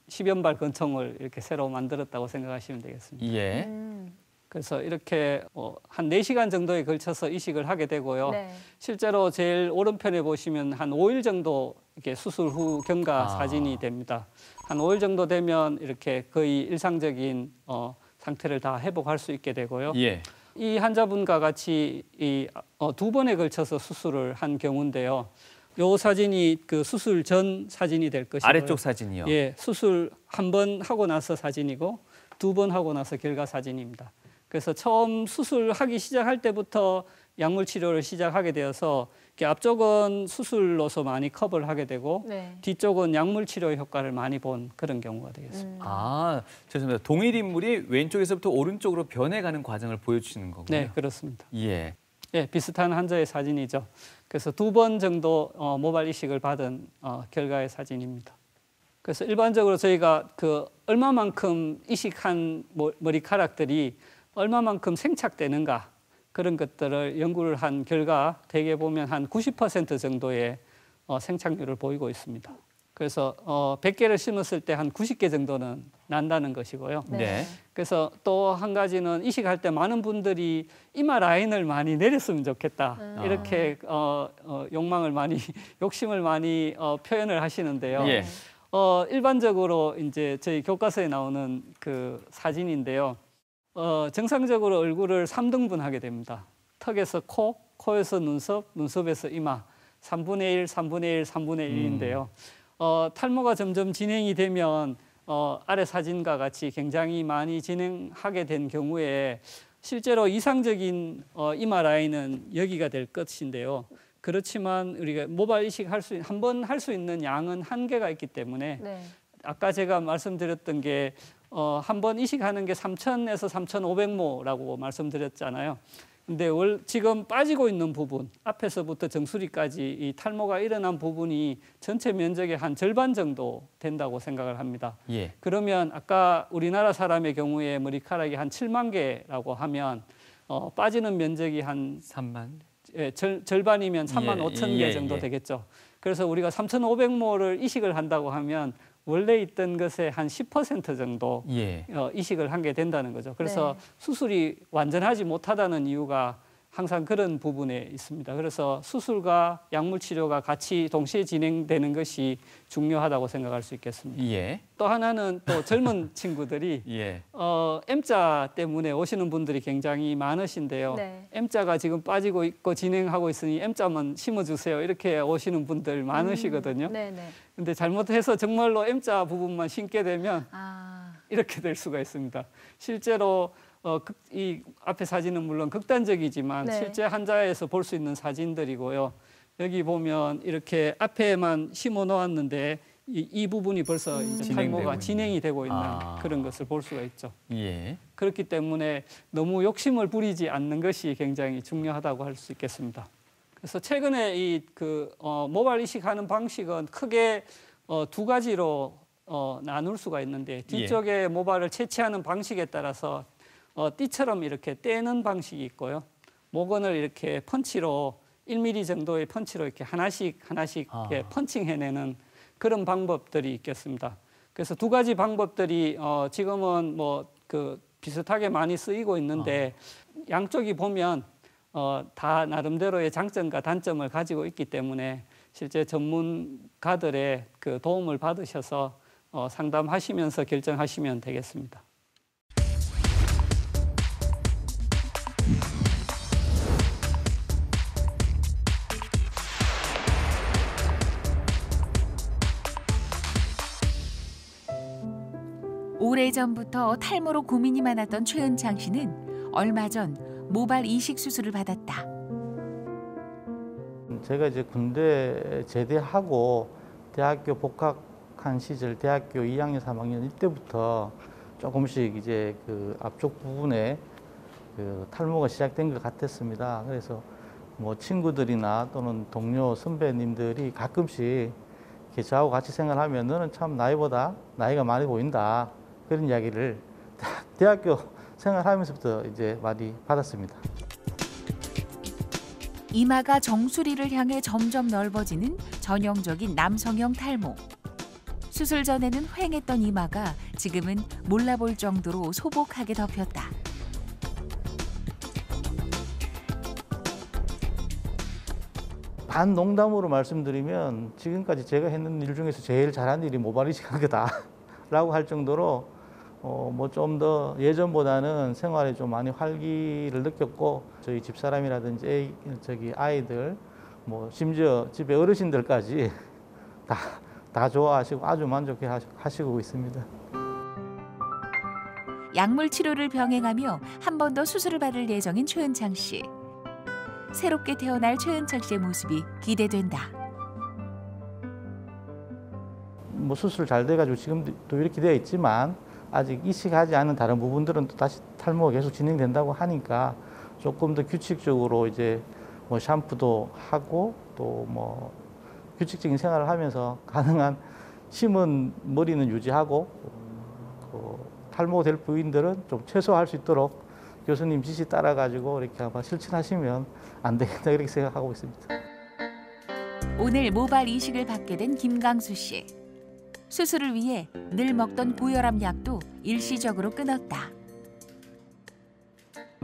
10연발 권총을 이렇게 새로 만들었다고 생각하시면 되겠습니다. 예. 그래서 이렇게 한 4시간 정도에 걸쳐서 이식을 하게 되고요. 네. 실제로 제일 오른편에 보시면 한 5일 정도 이렇게 수술 후 경과 사진이 됩니다. 한 5일 정도 되면 이렇게 거의 일상적인 상태를 다 회복할 수 있게 되고요. 예. 이 환자분과 같이 두 번에 걸쳐서 수술을 한 경우인데요. 요 사진이 그 수술 전 사진이 될 것이고요. 아래쪽 사진이요. 예, 수술 한 번 하고 나서 사진이고 2번 하고 나서 결과 사진입니다. 그래서 처음 수술하기 시작할 때부터 약물 치료를 시작하게 되어서 앞쪽은 수술로서 많이 커버를 하게 되고 네. 뒤쪽은 약물 치료 효과를 많이 본 그런 경우가 되겠습니다. 아, 죄송합니다. 동일 인물이 왼쪽에서부터 오른쪽으로 변해가는 과정을 보여주시는 거군요. 네, 그렇습니다. 예. 예, 비슷한 환자의 사진이죠. 그래서 2번 정도 모발 이식을 받은 결과의 사진입니다. 그래서 일반적으로 저희가 그 얼마만큼 이식한 머리카락들이 얼마만큼 생착되는가 그런 것들을 연구를 한 결과 대개 보면 한 90% 정도의 생착률을 보이고 있습니다. 그래서 100개를 심었을 때 한 90개 정도는 난다는 것이고요. 네. 그래서 또 한 가지는 이식할 때 많은 분들이 이마 라인을 많이 내렸으면 좋겠다. 이렇게 욕망을 많이 욕심을 많이 표현을 하시는데요. 예. 일반적으로 이제 저희 교과서에 나오는 그 사진인데요. 정상적으로 얼굴을 3등분하게 됩니다. 턱에서 코, 코에서 눈썹, 눈썹에서 이마, 3분의 1, 3분의 1, 3분의 1인데요. 탈모가 점점 진행이 되면 아래 사진과 같이 굉장히 많이 진행하게 된 경우에 실제로 이상적인 이마 라인은 여기가 될 것인데요. 그렇지만 우리가 모발 이식 한 번 할 수 있는 양은 한계가 있기 때문에 네. 아까 제가 말씀드렸던 게 한 번 이식하는 게 3,000에서 3,500모라고 말씀드렸잖아요. 근데 지금 빠지고 있는 부분, 앞에서부터 정수리까지 이 탈모가 일어난 부분이 전체 면적의 한 절반 정도 된다고 생각을 합니다. 예. 그러면 아까 우리나라 사람의 경우에 머리카락이 한 7만 개라고 하면 빠지는 면적이 한 3만. 예, 절반이면 3만 5천 개 정도 되겠죠. 그래서 우리가 3,500모를 이식을 한다고 하면 원래 있던 것의 한 10% 정도 예. 이식을 하게 된다는 거죠. 그래서 네. 수술이 완전하지 못하다는 이유가 항상 그런 부분에 있습니다. 그래서 수술과 약물 치료가 같이 동시에 진행되는 것이 중요하다고 생각할 수 있겠습니다. 예. 또 하나는 또 젊은 친구들이 예. M자 때문에 오시는 분들이 굉장히 많으신데요. 네. M자가 지금 빠지고 있고 진행하고 있으니 M자만 심어주세요. 이렇게 오시는 분들 많으시거든요. 네네. 근데 잘못해서 정말로 M자 부분만 심게 되면 이렇게 될 수가 있습니다. 실제로 이 앞에 사진은 물론 극단적이지만 네. 실제 환자에서 볼 수 있는 사진들이고요. 여기 보면 이렇게 앞에만 심어 놓았는데 이 부분이 벌써 이제 탈모가 진행이 되고 있는 그런 것을 볼 수가 있죠. 예. 그렇기 때문에 너무 욕심을 부리지 않는 것이 굉장히 중요하다고 할 수 있겠습니다. 그래서 최근에 이 모발 이식하는 방식은 크게 두 가지로 나눌 수가 있는데 뒤쪽에 모발을 채취하는 방식에 따라서 띠처럼 이렇게 떼는 방식이 있고요. 모건을 이렇게 펀치로 1mm 정도의 펀치로 이렇게 하나씩 이렇게 펀칭해내는 그런 방법들이 있겠습니다. 그래서 두 가지 방법들이 지금은 비슷하게 많이 쓰이고 있는데 양쪽이 보면 다 나름대로의 장점과 단점을 가지고 있기 때문에 실제 전문가들의 그 도움을 받으셔서 상담하시면서 결정하시면 되겠습니다. 오래전부터 탈모로 고민이 많았던 최은창 씨는 얼마 전 모발 이식 수술을 받았다. 제가 이제 군대 제대하고 대학교 복학한 시절 대학교 2학년, 3학년 이때부터 조금씩 이제 그 앞쪽 부분에 그 탈모가 시작된 것 같았습니다. 그래서 뭐 친구들이나 또는 동료 선배님들이 가끔씩 이렇게 저하고 같이 생활하면 너는 참 나이보다 나이가 많이 보인다. 그런 이야기를 대학교 생활하면서부터 이제 많이 받았습니다. 이마가 정수리를 향해 점점 넓어지는 전형적인 남성형 탈모. 수술 전에는 휑했던 이마가 지금은 몰라볼 정도로 소복하게 덮였다. 반 농담으로 말씀드리면 지금까지 제가 했는 일 중에서 제일 잘한 일이 모발 이식한 거다라고 할 정도로 뭐 좀 더 예전보다는 생활에 좀 많이 활기를 느꼈고 저희 집사람이라든지 아이들 뭐 심지어 집에 어르신들까지 다 좋아하시고 아주 만족해 하시고 있습니다. 약물 치료를 병행하며 한 번 더 수술을 받을 예정인 최은창 씨. 새롭게 태어날 최은창 씨의 모습이 기대된다. 뭐 수술 잘 돼가지고 지금도 이렇게 되어 있지만 아직 이식하지 않은 다른 부분들은 또 다시 탈모가 계속 진행된다고 하니까 조금 더 규칙적으로 이제 뭐 샴푸도 하고 또 뭐 규칙적인 생활을 하면서 가능한 심은 머리는 유지하고 탈모될 부위들은 좀 최소화할 수 있도록 교수님 지시 따라가지고 이렇게 아마 실천하시면 안 되겠다 이렇게 생각하고 있습니다. 오늘 모발 이식을 받게 된 김강수 씨. 수술을 위해 늘 먹던 고혈압 약도 일시적으로 끊었다.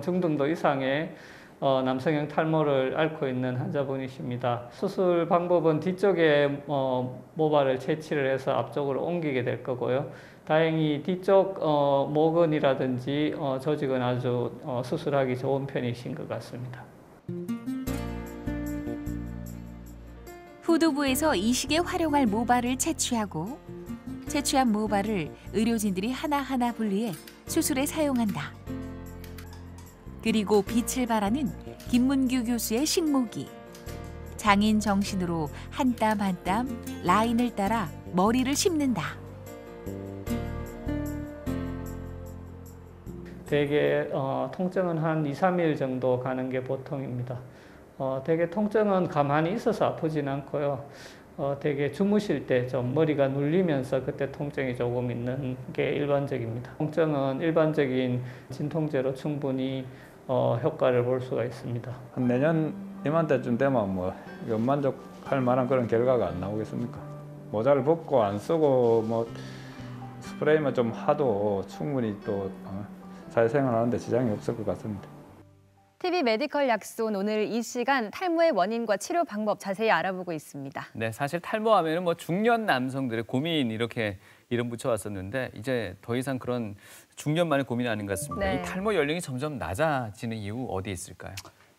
중등도 이상의 남성형 탈모를 앓고 있는 환자분이십니다. 수술 방법은 뒤쪽에 모발을 채취를 해서 앞쪽으로 옮기게 될 거고요. 다행히 뒤쪽 모근이라든지 조직은 아주 수술하기 좋은 편이신 것 같습니다. 후두부에서 이식에 활용할 모발을 채취하고 채취한 모발을 의료진들이 하나하나 분리해 수술에 사용한다. 그리고 빛을 발하는 김문규 교수의 식모기. 장인 정신으로 한 땀 한 땀 라인을 따라 머리를 심는다. 대개 통증은 한 2, 3일 정도 가는 게 보통입니다. 대개 통증은 가만히 있어서 아프진 않고요. 대개 주무실 때 좀 머리가 눌리면서 그때 통증이 조금 있는 게 일반적입니다. 통증은 일반적인 진통제로 충분히 효과를 볼 수가 있습니다. 내년 이맘때쯤 되면 뭐 만족할 만한 그런 결과가 안 나오겠습니까? 모자를 벗고 안 쓰고 뭐 스프레이만 좀 하도 충분히 또 사회생활하는데 지장이 없을 것 같습니다. TV 메디컬 약손 오늘 이 시간 탈모의 원인과 치료 방법 자세히 알아보고 있습니다. 네, 사실 탈모하면은 뭐 중년 남성들의 고민 이렇게 이름 붙여왔었는데 이제 더 이상 그런 중년만의 고민이 아닌 것 같습니다. 네. 이 탈모 연령이 점점 낮아지는 이유 어디에 있을까요?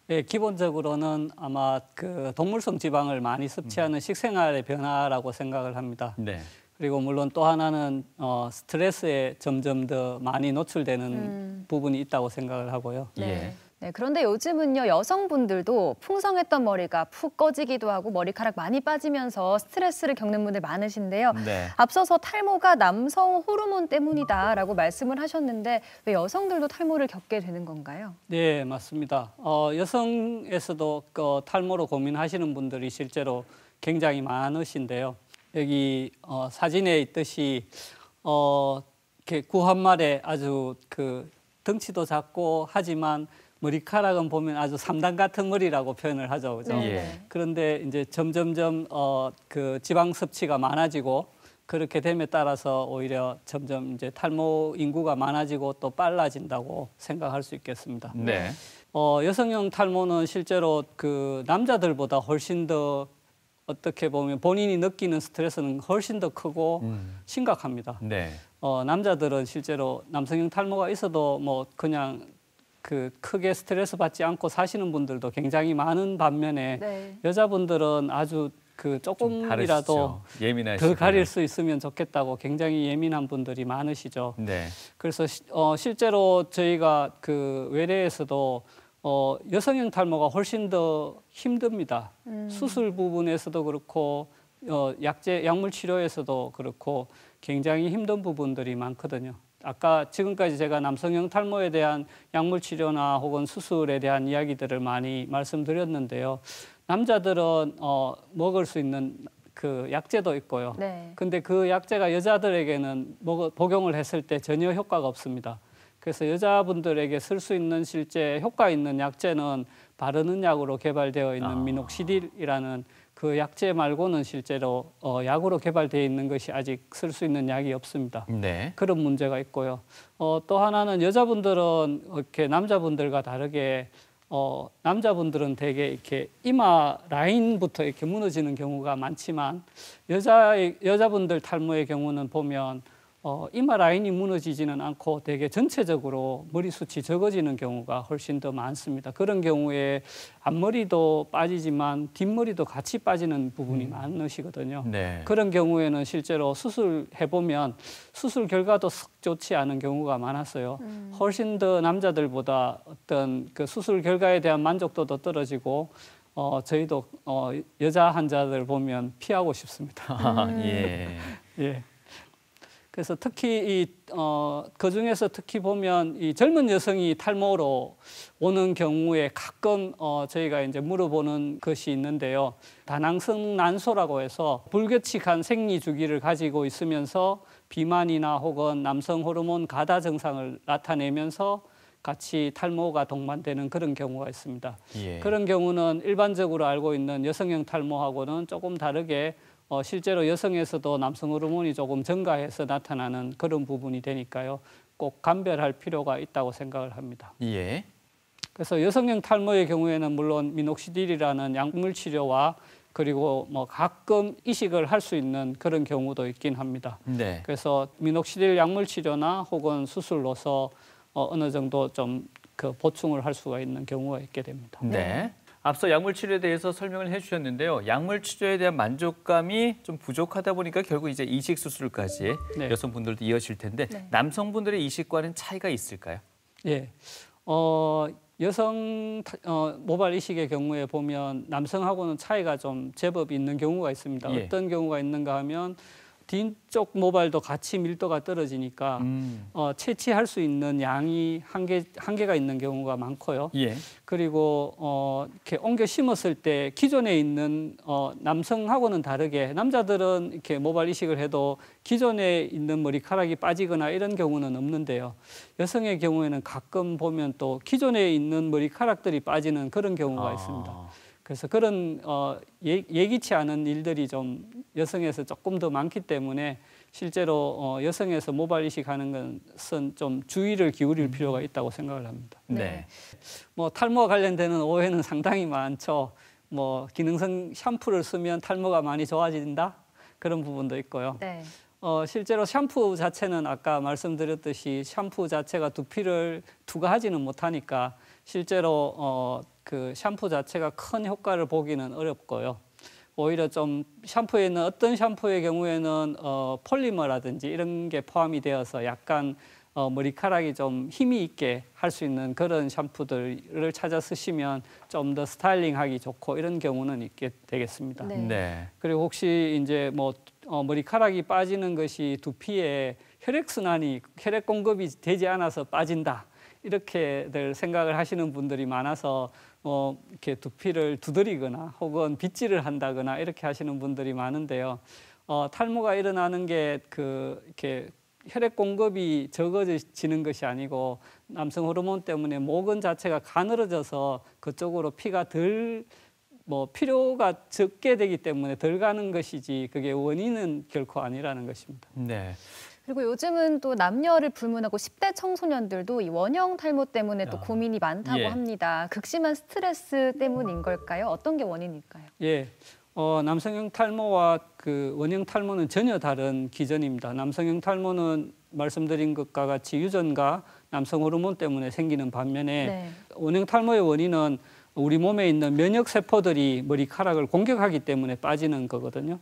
네, 기본적으로는 아마 그 동물성 지방을 많이 섭취하는 식생활의 변화라고 생각을 합니다. 네. 그리고 물론 또 하나는 스트레스에 점점 더 많이 노출되는 부분이 있다고 생각을 하고요. 예. 네, 그런데 요즘은요 여성분들도 풍성했던 머리가 푹 꺼지기도 하고 머리카락 많이 빠지면서 스트레스를 겪는 분들 많으신데요. 네. 앞서서 탈모가 남성 호르몬 때문이다라고 말씀을 하셨는데 왜 여성들도 탈모를 겪게 되는 건가요? 네, 맞습니다. 여성에서도 탈모로 고민하시는 분들이 실제로 굉장히 많으신데요. 여기 사진에 있듯이 이렇게 구한말에 아주 그 덩치도 작고 하지만 머리카락은 보면 아주 3단 같은 머리라고 표현을 하죠, 그죠? 예. 그런데 이제 점점점 그 지방 섭취가 많아지고 그렇게 됨에 따라서 오히려 점점 이제 탈모 인구가 많아지고 또 빨라진다고 생각할 수 있겠습니다. 네. 여성형 탈모는 실제로 그 남자들보다 훨씬 더 어떻게 보면 본인이 느끼는 스트레스는 훨씬 더 크고 심각합니다. 네. 남자들은 실제로 남성형 탈모가 있어도 뭐 그냥 그 크게 스트레스 받지 않고 사시는 분들도 굉장히 많은 반면에 네. 여자분들은 아주 그 조금이라도 더 가릴 수 있으면 좋겠다고 굉장히 예민한 분들이 많으시죠. 네. 그래서 실제로 저희가 그 외래에서도 여성형 탈모가 훨씬 더 힘듭니다. 수술 부분에서도 그렇고 약물 치료에서도 그렇고 굉장히 힘든 부분들이 많거든요. 아까 지금까지 제가 남성형 탈모에 대한 약물 치료나 혹은 수술에 대한 이야기들을 많이 말씀드렸는데요. 남자들은 먹을 수 있는 그 약제도 있고요. 네. 근데 그 약제가 여자들에게는 복용을 했을 때 전혀 효과가 없습니다. 그래서 여자분들에게 쓸 수 있는 실제 효과 있는 약제는 바르는 약으로 개발되어 있는 미녹시딜이라는 그 약제 말고는 실제로 약으로 개발되어 있는 것이 아직 쓸 수 있는 약이 없습니다. 네. 그런 문제가 있고요. 또 하나는 여자분들은 이렇게 남자분들과 다르게 남자분들은 되게 이렇게 이마 라인부터 이렇게 무너지는 경우가 많지만 여자분들 탈모의 경우는 보면 이마 라인이 무너지지는 않고 되게 전체적으로 머리숱이 적어지는 경우가 훨씬 더 많습니다. 그런 경우에 앞머리도 빠지지만 뒷머리도 같이 빠지는 부분이 많으시거든요. 네. 그런 경우에는 실제로 수술해보면 수술 결과도 썩 좋지 않은 경우가 많았어요. 훨씬 더 남자들보다 어떤 그 수술 결과에 대한 만족도도 떨어지고 저희도 여자 환자들 보면 피하고 싶습니다. 예. 예. 그래서 특히 그 중에서 특히 보면 이 젊은 여성이 탈모로 오는 경우에 가끔 저희가 이제 물어보는 것이 있는데요. 다낭성 난소라고 해서 불규칙한 생리 주기를 가지고 있으면서 비만이나 혹은 남성 호르몬 가다 증상을 나타내면서 같이 탈모가 동반되는 그런 경우가 있습니다. 예. 그런 경우는 일반적으로 알고 있는 여성형 탈모하고는 조금 다르게 실제로 여성에서도 남성 호르몬이 조금 증가해서 나타나는 그런 부분이 되니까요. 꼭 감별할 필요가 있다고 생각을 합니다. 예. 그래서 여성형 탈모의 경우에는 물론 미녹시딜이라는 약물 치료와 그리고 뭐 가끔 이식을 할 수 있는 그런 경우도 있긴 합니다. 네. 그래서 미녹시딜 약물 치료나 혹은 수술로서 어느 정도 좀 그 보충을 할 수가 있는 경우가 있게 됩니다. 네. 앞서 약물 치료에 대해서 설명을 해주셨는데요. 약물 치료에 대한 만족감이 좀 부족하다 보니까 결국 이제 이식 수술까지 네. 여성분들도 이어질 텐데 네. 남성분들의 이식과는 차이가 있을까요? 예. 여성 모발 이식의 경우에 보면 남성하고는 차이가 좀 제법 있는 경우가 있습니다. 예. 어떤 경우가 있는가 하면 뒤쪽 모발도 같이 밀도가 떨어지니까 채취할 수 있는 양이 한계가 있는 경우가 많고요. 예. 그리고 이렇게 옮겨 심었을 때 기존에 있는 남성하고는 다르게 남자들은 이렇게 모발 이식을 해도 기존에 있는 머리카락이 빠지거나 이런 경우는 없는데요. 여성의 경우에는 가끔 보면 또 기존에 있는 머리카락들이 빠지는 그런 경우가 있습니다. 그래서 그런 예기치 않은 일들이 좀 여성에서 조금 더 많기 때문에 실제로 여성에서 모발 이식하는 것은 좀 주의를 기울일 필요가 있다고 생각을 합니다. 네. 뭐 탈모와 관련되는 오해는 상당히 많죠. 뭐 기능성 샴푸를 쓰면 탈모가 많이 좋아진다 그런 부분도 있고요. 네. 실제로 샴푸 자체는 아까 말씀드렸듯이 샴푸 자체가 두피를 투과하지는 못하니까 실제로 그 샴푸 자체가 큰 효과를 보기는 어렵고요. 오히려 좀 샴푸에 있는 어떤 샴푸의 경우에는 폴리머라든지 이런 게 포함이 되어서 약간 머리카락이 좀 힘이 있게 할 수 있는 그런 샴푸들을 찾아 쓰시면 좀 더 스타일링하기 좋고 이런 경우는 있게 되겠습니다. 네. 네. 그리고 혹시 이제 뭐 머리카락이 빠지는 것이 두피에 혈액순환이 혈액 공급이 되지 않아서 빠진다. 이렇게들 생각을 하시는 분들이 많아서 이렇게 두피를 두드리거나 혹은 빗질을 한다거나 이렇게 하시는 분들이 많은데요. 탈모가 일어나는 게 이렇게 혈액 공급이 적어지는 것이 아니고 남성 호르몬 때문에 모근 자체가 가늘어져서 그쪽으로 피가 필요가 적게 되기 때문에 덜 가는 것이지 그게 원인은 결코 아니라는 것입니다. 네. 그리고 요즘은 또 남녀를 불문하고 10대 청소년들도 이 원형 탈모 때문에 또 고민이 많다고 예. 합니다. 극심한 스트레스 때문인 걸까요? 어떤 게 원인일까요? 예, 남성형 탈모와 그 원형 탈모는 전혀 다른 기전입니다. 남성형 탈모는 말씀드린 것과 같이 유전과 남성 호르몬 때문에 생기는 반면에 네. 원형 탈모의 원인은 우리 몸에 있는 면역 세포들이 머리카락을 공격하기 때문에 빠지는 거거든요.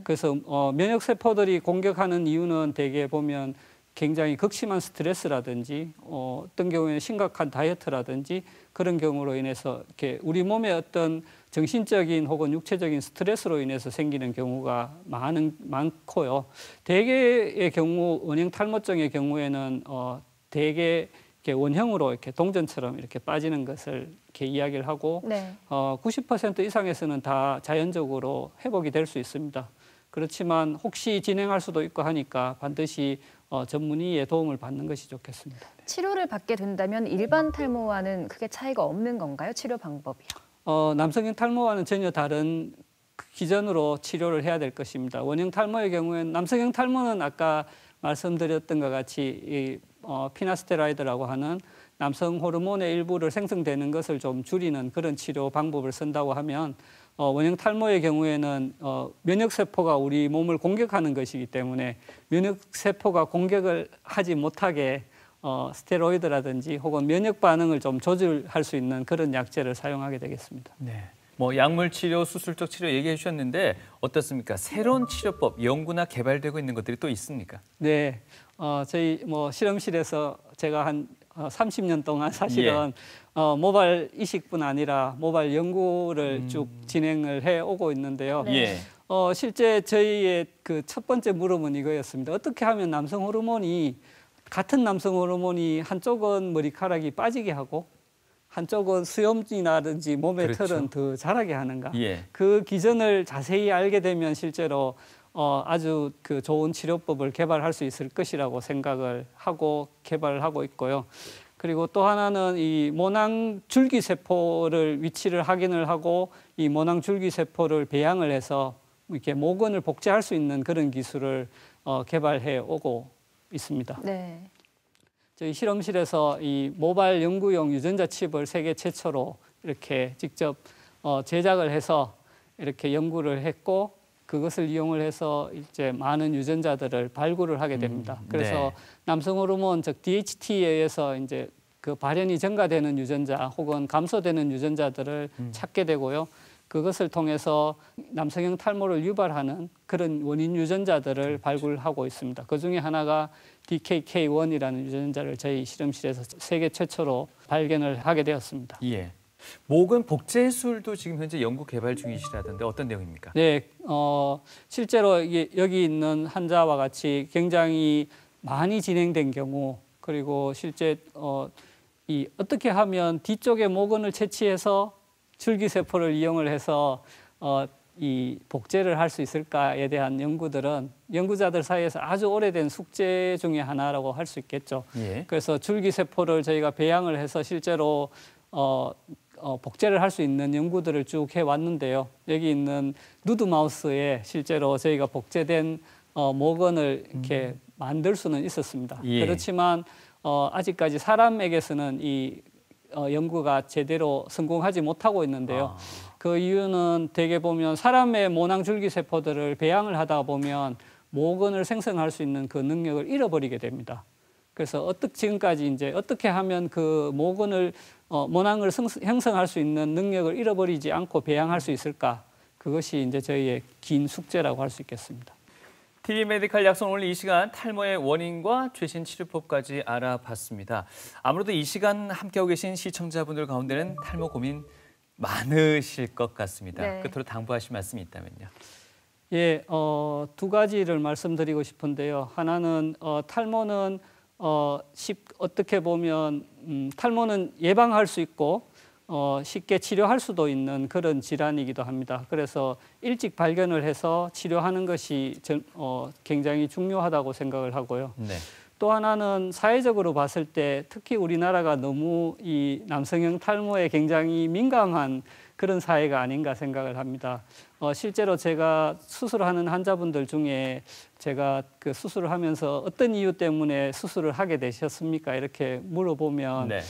그래서 면역 세포들이 공격하는 이유는 대개 보면 굉장히 극심한 스트레스라든지 어떤 경우에는 심각한 다이어트라든지 그런 경우로 인해서 이렇게 우리 몸에 어떤 정신적인 혹은 육체적인 스트레스로 인해서 생기는 경우가 많고요. 대개의 경우 원형 탈모증의 경우에는 대개 이렇게 원형으로 이렇게 동전처럼 이렇게 빠지는 것을 이렇게 이야기를 하고 네. 90% 이상에서는 다 자연적으로 회복이 될 수 있습니다. 그렇지만 혹시 진행할 수도 있고 하니까 반드시 전문의의 도움을 받는 것이 좋겠습니다. 치료를 받게 된다면 일반 탈모와는 크게 차이가 없는 건가요? 치료 방법이요? 남성형 탈모와는 전혀 다른 기전으로 치료를 해야 될 것입니다. 원형 탈모의 경우에는 남성형 탈모는 아까 말씀드렸던 것 같이 피나스테라이드라고 하는 남성 호르몬의 일부를 생성되는 것을 좀 줄이는 그런 치료 방법을 쓴다고 하면 원형 탈모의 경우에는 면역세포가 우리 몸을 공격하는 것이기 때문에 면역세포가 공격을 하지 못하게 스테로이드라든지 혹은 면역 반응을 좀 조절할 수 있는 그런 약제를 사용하게 되겠습니다. 네. 뭐 약물 치료, 수술적 치료 얘기해 주셨는데 어떻습니까? 새로운 치료법 연구나 개발되고 있는 것들이 또 있습니까? 네, 저희 실험실에서 제가 한 30년 동안 사실은 모발 이식뿐 아니라 모발 연구를 쭉 진행을 해 오고 있는데요. 예. 실제 저희의 그 첫 번째 물음은 이거였습니다. 어떻게 하면 남성 호르몬이 같은 남성 호르몬이 한쪽은 머리카락이 빠지게 하고 한쪽은 수염이라든지 몸의 그렇죠. 털은 더 자라게 하는가? 예. 그 기전을 자세히 알게 되면 실제로 아주 그 좋은 치료법을 개발할 수 있을 것이라고 생각을 하고 개발을 하고 있고요. 그리고 또 하나는 이 모낭 줄기세포를 위치를 확인을 하고 이 모낭 줄기세포를 배양을 해서 이렇게 모근을 복제할 수 있는 그런 기술을 개발해 오고 있습니다. 네. 저희 실험실에서 이 모발 연구용 유전자 칩을 세계 최초로 이렇게 직접 제작을 해서 이렇게 연구를 했고 그것을 이용을 해서 이제 많은 유전자들을 발굴을 하게 됩니다. 그래서 네. 남성 호르몬 즉 DHT에 의해서 이제 그 발현이 증가되는 유전자 혹은 감소되는 유전자들을 찾게 되고요. 그것을 통해서 남성형 탈모를 유발하는 그런 원인 유전자들을 발굴하고 있습니다. 그 중에 하나가 DKK1이라는 유전자를 저희 실험실에서 세계 최초로 발견을 하게 되었습니다. 예. 모근 복제술도 지금 현재 연구 개발 중이시라던데 어떤 내용입니까? 네, 실제로 여기 있는 환자와 같이 굉장히 많이 진행된 경우 그리고 실제 어떻게 하면 뒤쪽에 모근을 채취해서 줄기세포를 이용을 해서 이 복제를 할 수 있을까에 대한 연구들은 연구자들 사이에서 아주 오래된 숙제 중에 하나라고 할 수 있겠죠. 예. 그래서 줄기세포를 저희가 배양을 해서 실제로 복제를 할 수 있는 연구들을 쭉 해왔는데요. 여기 있는 누드 마우스에 실제로 저희가 복제된 모근을 이렇게 만들 수는 있었습니다. 예. 그렇지만 아직까지 사람에게서는 이 연구가 제대로 성공하지 못하고 있는데요. 그 이유는 대개 보면 사람의 모낭 줄기세포들을 배양을 하다 보면 모근을 생성할 수 있는 그 능력을 잃어버리게 됩니다. 그래서 지금까지 이제 어떻게 하면 그 모근을 모낭을 형성할 수 있는 능력을 잃어버리지 않고 배양할 수 있을까? 그것이 이제 저희의 긴 숙제라고 할 수 있겠습니다. TV 메디컬 약속 오늘 이 시간 탈모의 원인과 최신 치료법까지 알아봤습니다. 아무래도 이 시간 함께하고 계신 시청자분들 가운데는 탈모 고민 많으실 것 같습니다. 네. 끝으로 당부하실 말씀이 있다면요. 예, 두 가지를 말씀드리고 싶은데요. 하나는 탈모는 어떻게 보면 탈모는 예방할 수 있고 쉽게 치료할 수도 있는 그런 질환이기도 합니다. 그래서 일찍 발견을 해서 치료하는 것이 굉장히 중요하다고 생각을 하고요. 네. 또 하나는 사회적으로 봤을 때 특히 우리나라가 너무 이 남성형 탈모에 굉장히 민감한 그런 사회가 아닌가 생각을 합니다. 실제로 제가 수술하는 환자분들 중에 제가 그 수술을 하면서 어떤 이유 때문에 수술을 하게 되셨습니까? 이렇게 물어보면 네.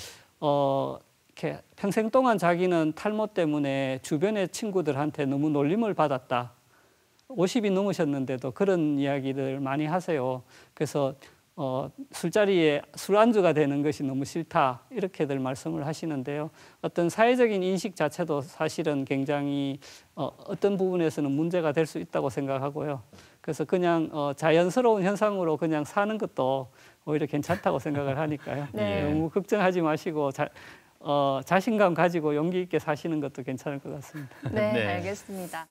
이렇게 평생 동안 자기는 탈모 때문에 주변의 친구들한테 너무 놀림을 받았다. 50이 넘으셨는데도 그런 이야기들 많이 하세요. 그래서 술자리에 술안주가 되는 것이 너무 싫다 이렇게들 말씀을 하시는데요. 어떤 사회적인 인식 자체도 사실은 굉장히 어떤 부분에서는 문제가 될 수 있다고 생각하고요. 그래서 그냥 자연스러운 현상으로 그냥 사는 것도 오히려 괜찮다고 생각을 하니까요. 네. 너무 걱정하지 마시고 자신감 가지고 용기 있게 사시는 것도 괜찮을 것 같습니다. 네, 네. 알겠습니다.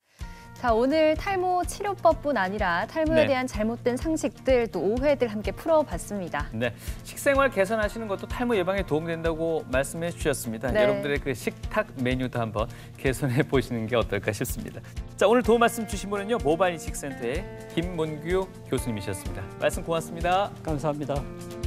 자, 오늘 탈모 치료법뿐 아니라 탈모에 네. 대한 잘못된 상식들 또 오해들 함께 풀어봤습니다. 네, 식생활 개선하시는 것도 탈모 예방에 도움된다고 말씀해 주셨습니다. 네. 여러분들의 그 식탁 메뉴도 한번 개선해 보시는 게 어떨까 싶습니다. 자, 오늘 도움 말씀 주신 분은요, 모바일 이식센터의 김문규 교수님이셨습니다. 말씀 고맙습니다. 감사합니다.